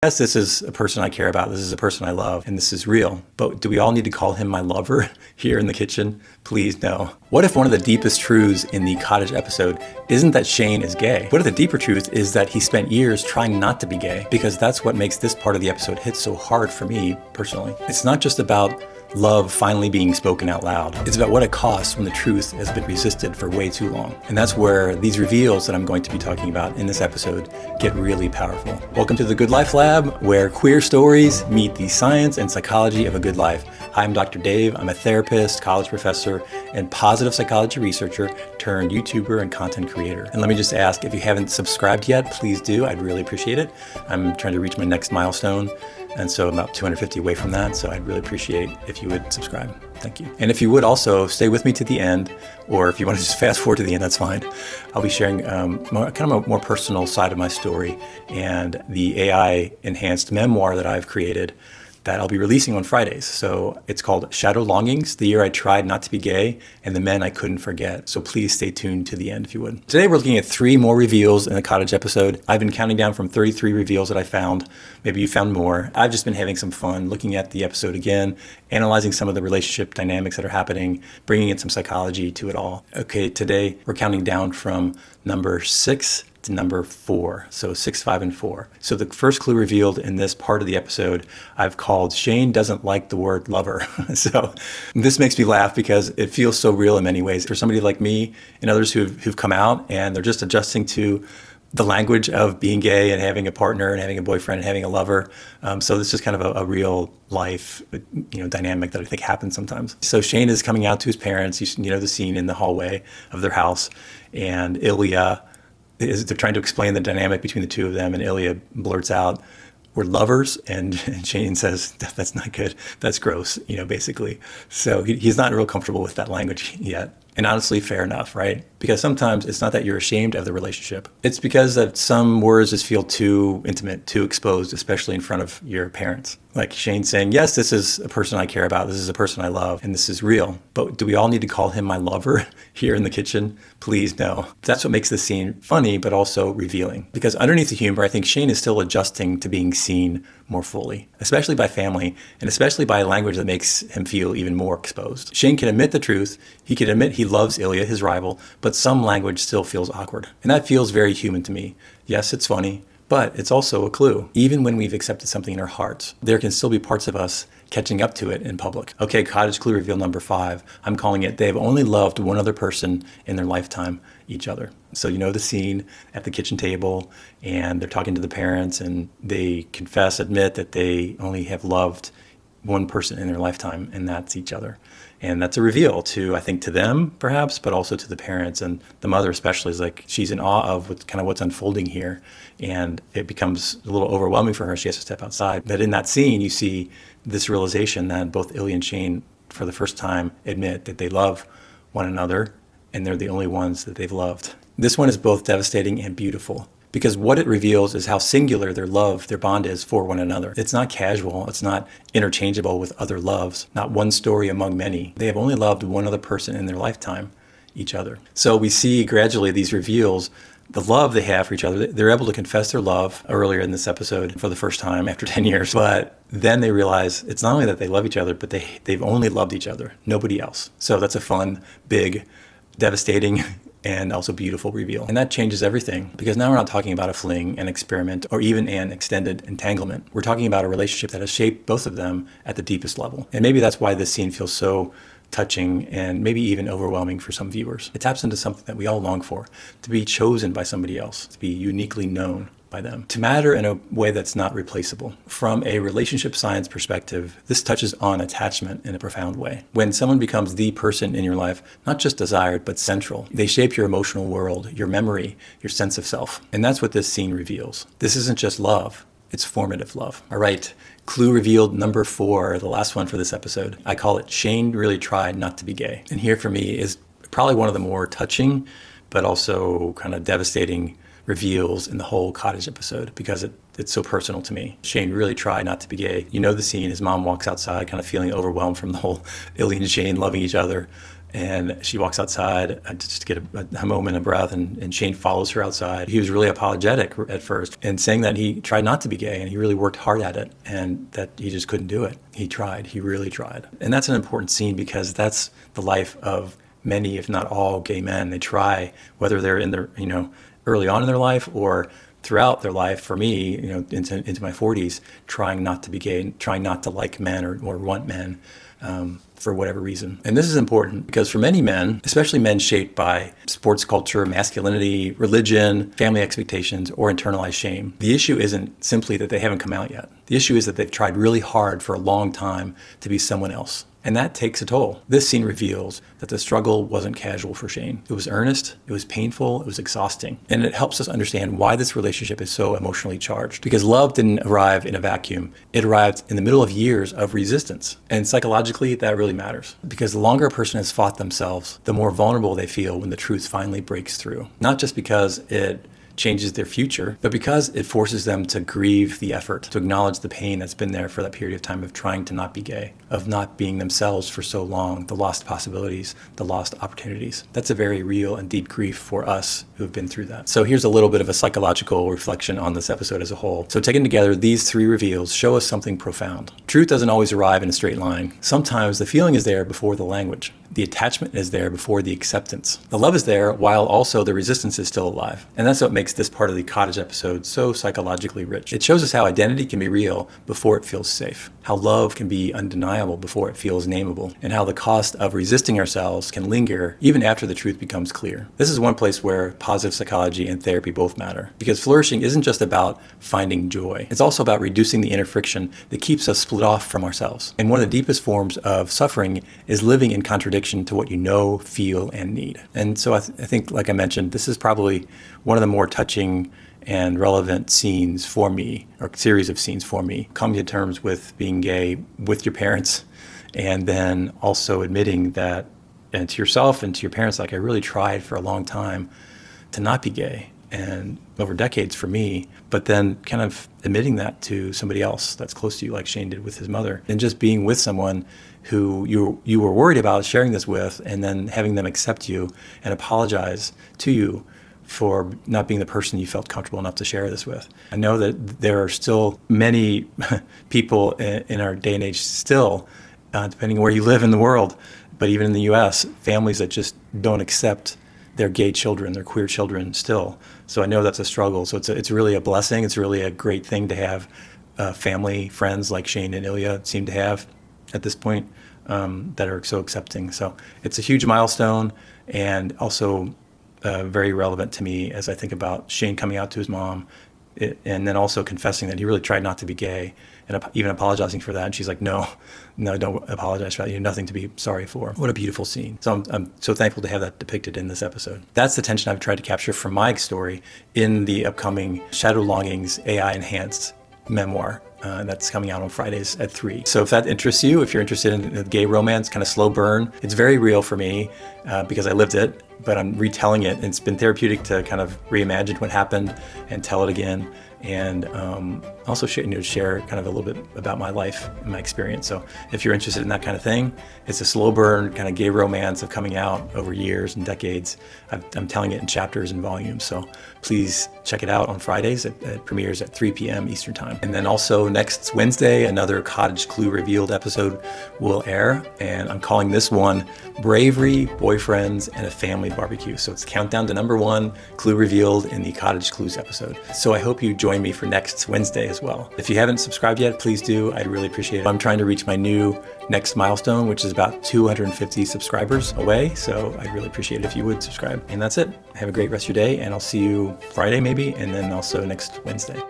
Yes, this is a person I care about. This is a person I love, and this is real. But do we all need to call him my lover here in the kitchen? Please, no. What if one of the deepest truths in the Cottage episode isn't that Shane is gay? What if the deeper truth is that he spent years trying not to be gay? Because that's what makes this part of the episode hit so hard for me personally. It's not just about love finally being spoken out loud. It's about what it costs when the truth has been resisted for way too long. And that's where these reveals that I'm going to be talking about in this episode get really powerful. Welcome to the Good Life Lab, where queer stories meet the science and psychology of a good life. Hi, I'm Dr. Dave. I'm a therapist, college professor, and positive psychology researcher turned YouTuber and content creator. And let me just ask, if you haven't subscribed yet, please do. I'd really appreciate it. I'm trying to reach my next milestone. And so I'm about 250 away from that. So I'd really appreciate if you would subscribe. Thank you. And if you would also stay with me to the end, or if you want to just fast forward to the end, that's fine. I'll be sharing a more personal side of my story and the AI enhanced memoir that I've created that I'll be releasing on Fridays. So it's called Shadow Longings, the year I tried not to be gay and the men I couldn't forget. So please stay tuned to the end if you would. Today we're looking at 3 more reveals in the Cottage episode. I've been counting down from 33 reveals that I found. Maybe you found more. I've just been having some fun looking at the episode again, analyzing some of the relationship dynamics that are happening, bringing in some psychology to it all. Okay, today we're counting down from number 6 to number 4. So 6, 5, and 4. So the first clue revealed in this part of the episode, I've called Shane doesn't like the word lover. So this makes me laugh because it feels so real in many ways. For somebody like me and others who've come out and they're just adjusting to the language of being gay and having a partner and having a boyfriend and having a lover. So this is kind of a real life, dynamic that I think happens sometimes. So Shane is coming out to his parents. You know the scene in the hallway of their house, and Ilya they're trying to explain the dynamic between the two of them, and Ilya blurts out, "We're lovers," and Shane says, "That's not good. That's gross," basically. So he's not real comfortable with that language yet. And honestly, fair enough, right? Because sometimes it's not that you're ashamed of the relationship. It's because that some words just feel too intimate, too exposed, especially in front of your parents. Like Shane saying, yes, this is a person I care about. This is a person I love, and this is real. But do we all need to call him my lover here in the kitchen? Please, no. That's what makes this scene funny, but also revealing. Because underneath the humor, I think Shane is still adjusting to being seen more fully, especially by family, and especially by language that makes him feel even more exposed. Shane can admit the truth. He can admit he loves Ilya, his rival, but some language still feels awkward. And that feels very human to me. Yes, it's funny, but it's also a clue. Even when we've accepted something in our hearts, there can still be parts of us catching up to it in public. Okay, Cottage Clue Reveal number 5. I'm calling it, they've only loved one other person in their lifetime, each other. So you know the scene at the kitchen table, and they're talking to the parents, and they admit that they only have loved one person in their lifetime, and that's each other. And that's a reveal to them perhaps, but also to the parents, and the mother especially is like, she's in awe of what's unfolding here. And it becomes a little overwhelming for her. She has to step outside. But in that scene, you see this realization that both Ilya and Shane, for the first time, admit that they love one another, and they're the only ones that they've loved. This one is both devastating and beautiful, because what it reveals is how singular their love, their bond is for one another. It's not casual. It's not interchangeable with other loves, not one story among many. They have only loved one other person in their lifetime, each other. So we see gradually these reveals, the love they have for each other. They're able to confess their love earlier in this episode for the first time after 10 years. But then they realize it's not only that they love each other, but they've only loved each other, nobody else. So that's a fun, big, devastating, and also beautiful reveal. And that changes everything, because now we're not talking about a fling, an experiment, or even an extended entanglement. We're talking about a relationship that has shaped both of them at the deepest level. And maybe that's why this scene feels so touching and maybe even overwhelming for some viewers. It taps into something that we all long for, to be chosen by somebody else, to be uniquely known by them, to matter in a way that's not replaceable. From a relationship science perspective, this touches on attachment in a profound way. When someone becomes the person in your life, not just desired, but central, they shape your emotional world, your memory, your sense of self. And that's what this scene reveals. This isn't just love, it's formative love. All right, clue revealed number 4, the last one for this episode. I call it Shane really tried not to be gay. And here for me is probably one of the more touching, but also kind of devastating reveals in the whole Cottage episode, because it's so personal to me. Shane really tried not to be gay. You know the scene, his mom walks outside kind of feeling overwhelmed from the whole Ilya and Shane loving each other. And she walks outside just to get a moment of breath, and Shane follows her outside. He was really apologetic at first and saying that he tried not to be gay and he really worked hard at it and that he just couldn't do it. He tried. He really tried. And that's an important scene because that's the life of many, if not all, gay men. They try, whether they're in their, early on in their life or throughout their life. For me, into my 40s, trying not to be gay, trying not to like men or want men. For whatever reason. And this is important because for many men, especially men shaped by sports culture, masculinity, religion, family expectations, or internalized shame, the issue isn't simply that they haven't come out yet. The issue is that they've tried really hard for a long time to be someone else. And that takes a toll. This scene reveals that the struggle wasn't casual for Shane. It was earnest, it was painful, it was exhausting. And it helps us understand why this relationship is so emotionally charged. Because love didn't arrive in a vacuum. It arrived in the middle of years of resistance. And psychologically, that really matters. Because the longer a person has fought themselves, the more vulnerable they feel when the truth finally breaks through. Not just because it changes their future, but because it forces them to grieve the effort, to acknowledge the pain that's been there for that period of time of trying to not be gay, of not being themselves for so long, the lost possibilities, the lost opportunities. That's a very real and deep grief for us who have been through that. So here's a little bit of a psychological reflection on this episode as a whole. So taken together, these three reveals show us something profound. Truth doesn't always arrive in a straight line. Sometimes the feeling is there before the language. The attachment is there before the acceptance. The love is there while also the resistance is still alive. And that's what makes this part of the Cottage episode so psychologically rich. It shows us how identity can be real before it feels safe, how love can be undeniable before it feels nameable, and how the cost of resisting ourselves can linger even after the truth becomes clear. This is one place where positive psychology and therapy both matter, because flourishing isn't just about finding joy. It's also about reducing the inner friction that keeps us split off from ourselves. And one of the deepest forms of suffering is living in contradiction to what you know, feel, and need. And so I think, like I mentioned, this is probably one of the more touching and relevant scenes for me, or series of scenes for me. Coming to terms with being gay with your parents, and then also admitting that, and to yourself and to your parents, like I really tried for a long time to not be gay, and over decades for me, but then kind of admitting that to somebody else that's close to you, like Shane did with his mother, and just being with someone who you were worried about sharing this with, and then having them accept you and apologize to you for not being the person you felt comfortable enough to share this with. I know that there are still many people in our day and age still, depending on where you live in the world, but even in the US, families that just don't accept their gay children, their queer children still. So I know that's a struggle. So it's really a blessing. It's really a great thing to have family, friends like Shane and Ilya seem to have at this point that are so accepting. So it's a huge milestone, and also very relevant to me as I think about Shane coming out to his mom, and then also confessing that he really tried not to be gay, and even apologizing for that. And she's like, no, don't apologize for that. You have nothing to be sorry for. What a beautiful scene. So I'm so thankful to have that depicted in this episode. That's the tension I've tried to capture from my story in the upcoming Shadow Longings AI enhanced memoir. That's coming out on Fridays at 3. So if that interests you, if you're interested in the gay romance, kind of slow burn, it's very real for me because I lived it, but I'm retelling it. And it's been therapeutic to kind of reimagine what happened and tell it again. And also share kind of a little bit about my life and my experience. So if you're interested in that kind of thing, it's a slow burn kind of gay romance of coming out over years and decades. I'm telling it in chapters and volumes. So please check it out on Fridays. It premieres at 3 p.m. Eastern Time. And then also next Wednesday, another Cottage Clue Revealed episode will air. And I'm calling this one Bravery, Boyfriends, and a Family Barbecue. So it's countdown to number 1 Clue Revealed in the Cottage Clues episode. So I hope you join me for next Wednesday as well. If you haven't subscribed yet, please do. I'd really appreciate it. I'm trying to reach my new next milestone, which is about 250 subscribers away. So I'd really appreciate it if you would subscribe. And that's it. Have a great rest of your day, and I'll see you Friday maybe, and then also next Wednesday.